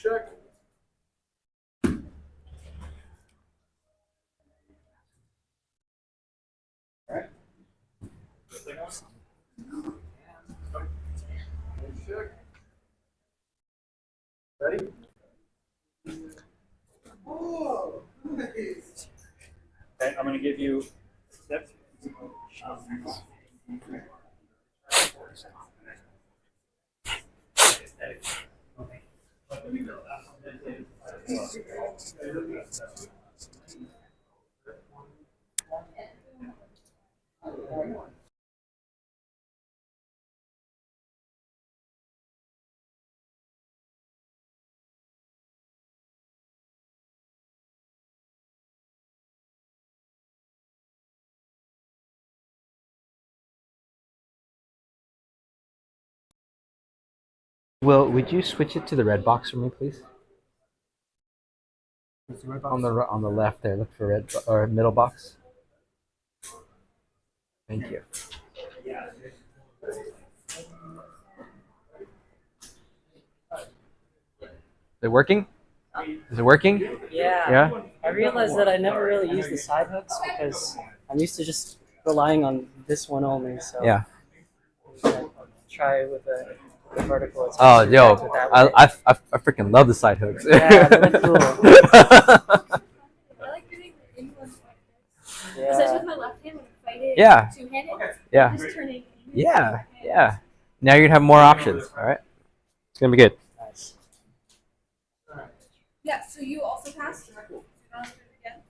check. All right. Check. Ready? Oh, nice. Okay, I'm going to give you steps. Will, would you switch it to the red box for me, please? On the left there, look for red or middle box. Thank you. Is it working? Is it working? Yeah. Yeah. I realized that I never really use the side hooks because I'm used to just relying on this one only. So Yeah. try with the vertical. It's Oh, easier yo, to do it that way. I freaking love the side hooks. Yeah, they look cool. I like doing in one Yeah. especially with my left hand when I fight it Yeah. two-handed. Yeah. Just turning. Yeah. Yeah. Now you're gonna have more options. All right. It's gonna be good. Nice. Yeah, so you also passed. Again.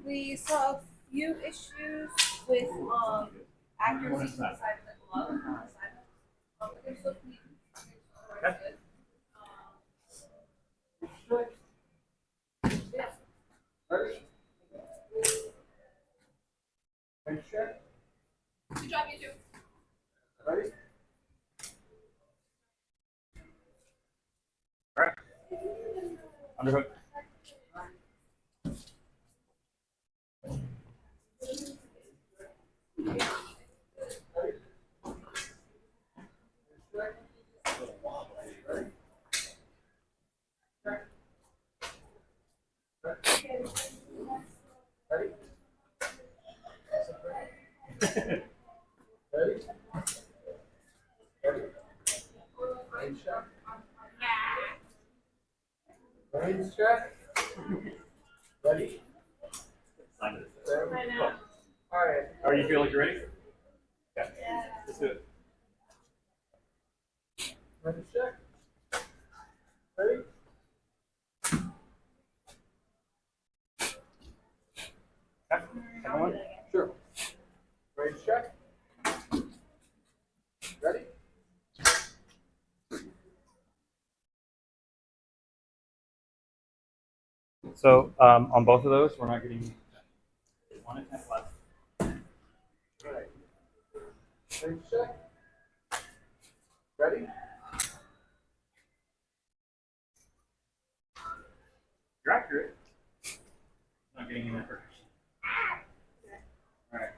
We saw a few issues with accuracy to the side of the glove on the side. But they're still clean. Yeah. Ready? Ready, check. Good job, you two. Ready? All right. Underhook. Ready? Ready? Ready? Range check. Range check. Ready? There we go. All right. Are you feel like you're ready? Okay. Let's do it. Range check. Ready? Second one. Sure. Range check. Ready? So on both of those, we're not getting 1 attempt left. All right. Range check. Ready? You're accurate. Not getting any first. All right.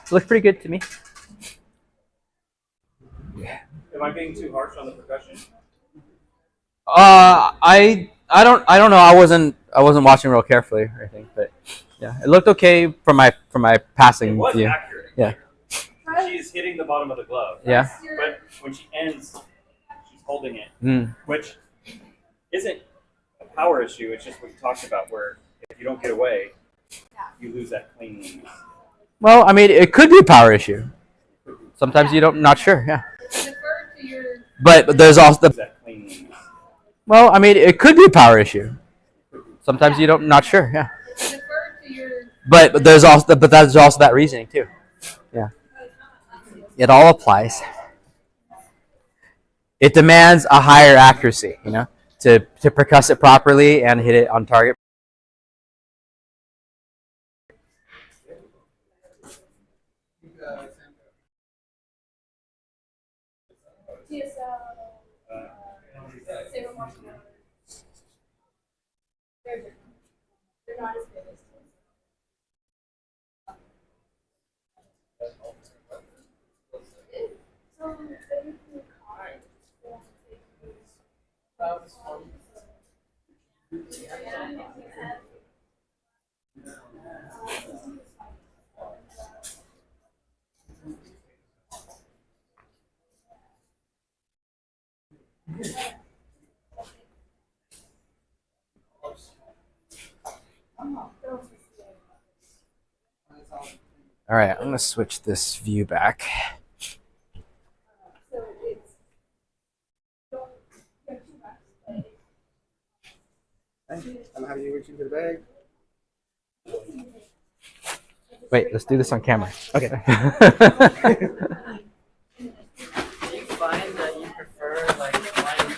Looks pretty good to me. Am I being too harsh on the percussion? I don't know. I wasn't watching real carefully or anything, but yeah, it looked okay for my It passing was view. accurate. Yeah. She is hitting the bottom of the glove. Yeah. But when she ends, she's holding it, Mm. which isn't a power issue. It's just what you talked about, where if you don't get away, you lose that cleanliness. Well, I mean, it could be a power issue. Sometimes you don't. Not sure. Yeah. Defer to your. But there's also That cleanliness. well, I mean, it could be a power issue. Sometimes you don't. Not sure. Yeah. Defer to your. But there's also that reasoning too. Yeah. It all applies. It demands a higher accuracy, to percuss it properly and hit it on target. Saber marshmallows. They're different. They're not as big as those. All right, I'm gonna switch this view back. I'm having you reach into the bag. Wait, let's do this on camera. Okay. Do you find that you prefer like flying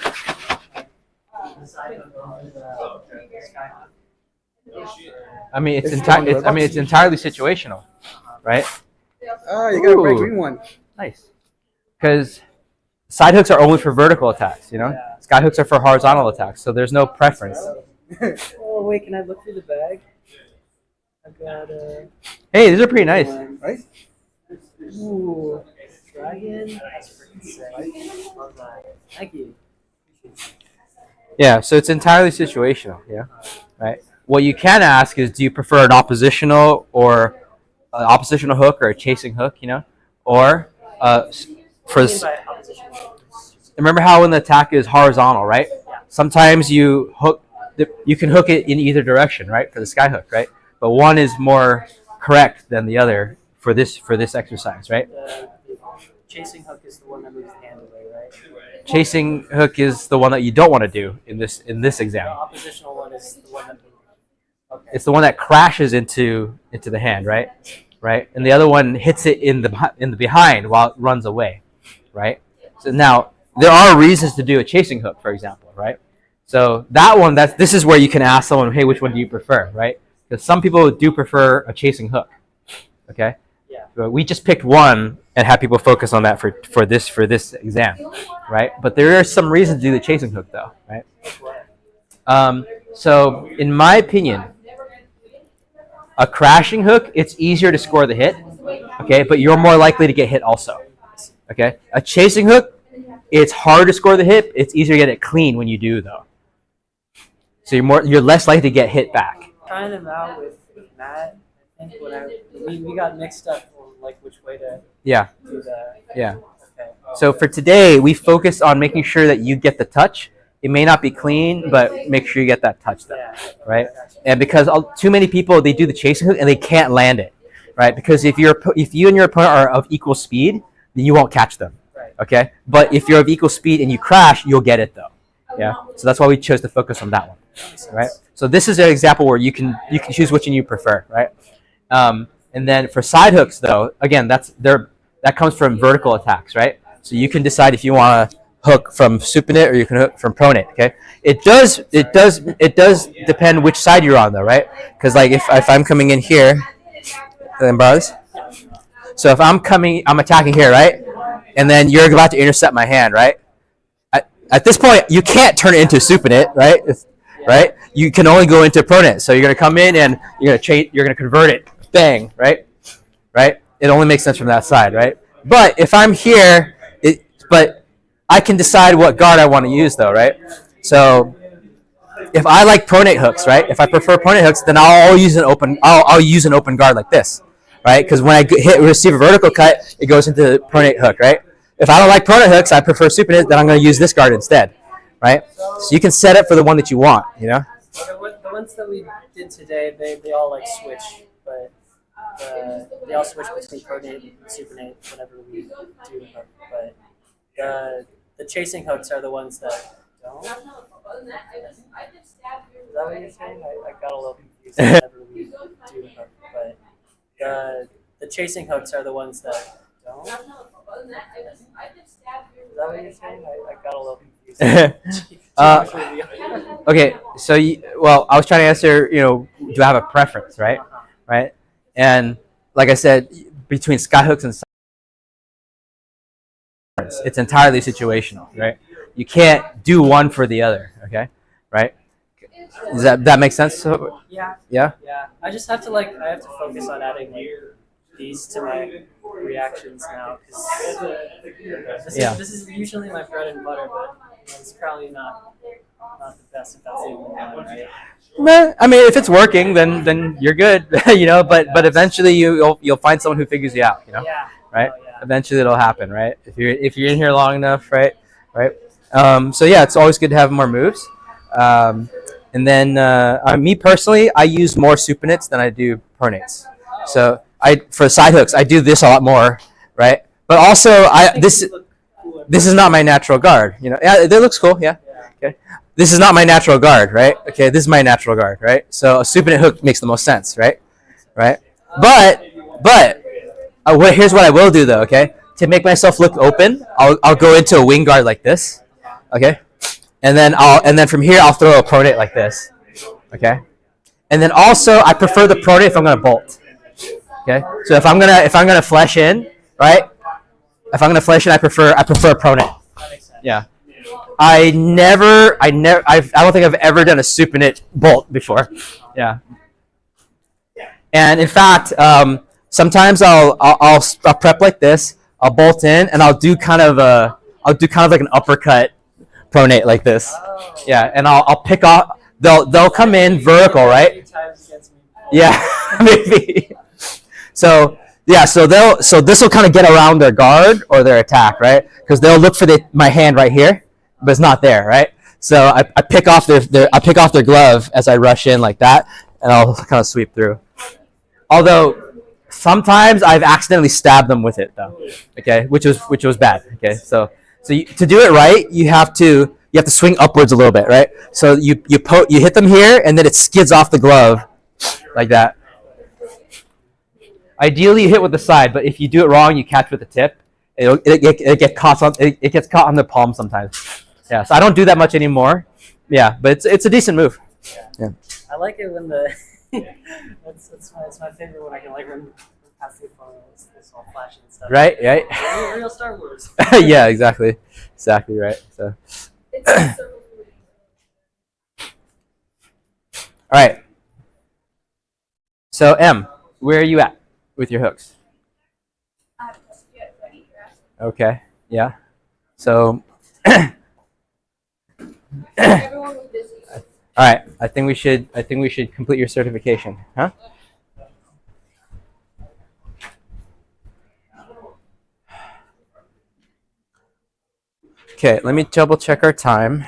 the side hook over the skyhook? I mean, It's still on the it's entirely situational, right? Oh, you got a great Ooh. green one. Nice. Because side hooks are only for vertical attacks, you know? Yeah. Sky hooks are for horizontal attacks, so there's no preference. Oh wait, can I look through the bag? I've got Hey, these are pretty nice. Right? Ooh, dragon. That's freaking sick. Love that. Thank you. Yeah, so it's entirely situational, yeah? Right? What you can ask is, do you prefer an oppositional or an oppositional hook or a chasing hook, you know? Or for What do you mean by opposition? remember how when the attack is horizontal, right? Sometimes you can hook it in either direction, right? For the sky hook, right? But one is more correct than the other for this exercise, right? The chasing hook is the one that moves the hand away, right? Chasing hook is the one that you don't want to do in this The exam. oppositional one is the one that. Okay. It's the one that crashes into the hand, right? Right, and the other one hits it in the behind while it runs away, right? So now there are reasons to do a chasing hook, for example, right? So that one, this is where you can ask someone, hey, which one do you prefer, right? Because some people do prefer a chasing hook, okay? Yeah. But we just picked one and had people focus on that for this exam, right? But there are some reasons to do the chasing hook, though, right? So in my opinion, a crashing hook, it's easier to score the hit, okay? But you're more likely to get hit also, okay? A chasing hook, it's hard to score the hit. It's easier to get it clean when you do, though. So you're less likely to get hit back. Trying them out with Matt. I think we got mixed up on like which way to Yeah, do that. yeah. Okay. So for today, we focused on making sure that you get the touch. It may not be clean, but make sure you get that touch, though, Yeah. right? And because too many people, they do the chasing hook and they can't land it, right? Because if you and your opponent are of equal speed, then you won't catch them, Right. okay? But if you're of equal speed and you crash, you'll get it, though. Yeah. So that's why we chose to focus on that one, right? So this is an example where you can choose which one you prefer, right? And then for side hooks, though, again, that comes from vertical attacks, right? So you can decide if you want to hook from supinate or you can hook from pronate, okay? It does depend which side you're on, though, right? Because like if I'm coming in here, then bros. So if I'm attacking here, right? And then you're about to intercept my hand, right? At this point, you can't turn it into supinate, right? Right? You can only go into pronate. So you're gonna come in and you're gonna convert it, bang, right? Right? It only makes sense from that side, right? But if I'm here, but I can decide what guard I want to use, though, right? So if I like pronate hooks, right? If I prefer pronate hooks, then I'll use an open guard like this, right? Because when I receive a vertical cut, it goes into the pronate hook, right? If I don't like pronate hooks, I prefer supinate, then I'm going to use this guard instead, right? So you can set it for the one that you want, you know? The ones that we did today, they all like switch, but they all switch between pronate and supinate whenever we do the hook. But the chasing hooks are the ones that don't. Is that what you're saying? I got a little confused whenever we do the hook. But the chasing hooks are the ones that don't. Is that what you're saying? I got a little confused. Okay, so I was trying to answer, do I have a preference, right? Right? And like I said, between skyhooks and it's entirely situational, right? You can't do one for the other, okay? Right? Does that make sense? Yeah. Yeah? Yeah. I just have to I have to focus on adding these to my reactions now because this is usually my bread and butter, but it's probably not the best if that's the only one, right? I mean, if it's working, then you're good, But eventually you'll find someone who figures you out, Yeah. right? Oh, yeah. Eventually it'll happen, right? If you're in here long enough, right? So yeah, it's always good to have more moves. And then me personally, I use more supinates than I do pronates. So for side hooks, I do this a lot more, right? But also this is not my natural guard. You know, yeah, it looks cool. Yeah. Okay. This is not my natural guard, right? Okay, this is my natural guard, right? So a supinate hook makes the most sense, right? Right. But here's what I will do though. Okay, to make myself look open, I'll go into a wing guard like this. Okay. And then from here I'll throw a pronate like this, okay. And then also I prefer the pronate if I'm gonna bolt, okay. So if I'm gonna flesh in, right? If I'm gonna flesh in, I prefer a pronate. Yeah. I don't think I've ever done a supinate bolt before. Yeah. And in fact, sometimes I'll prep like this. I'll bolt in and I'll do kind of like an uppercut pronate like this. Yeah, and I'll pick off. They'll come in vertical, right? Yeah, maybe. So yeah, so this will kind of get around their guard or their attack, right? Because they'll look for my hand right here, but it's not there, right? So I pick off their glove as I rush in like that, and I'll kind of sweep through. Although sometimes I've accidentally stabbed them with it though. Okay, which was bad. Okay, so to do it right, you have to swing upwards a little bit, right? So you hit them here, and then it skids off the glove, like that. Ideally, you hit with the side, but if you do it wrong, you catch with the tip. It gets caught on the palm sometimes. Yeah, so I don't do that much anymore. Yeah, but it's a decent move. Yeah. I like it when the it's my favorite when I can like run past the opponent. It's all flashing and stuff. Right. Real Star Wars. Yeah, exactly right. So. All right. So M, where are you at with your hooks? Okay. Yeah. So. Everyone was busy. All right. I think we should complete your certification, huh? Okay. Let me double check our time.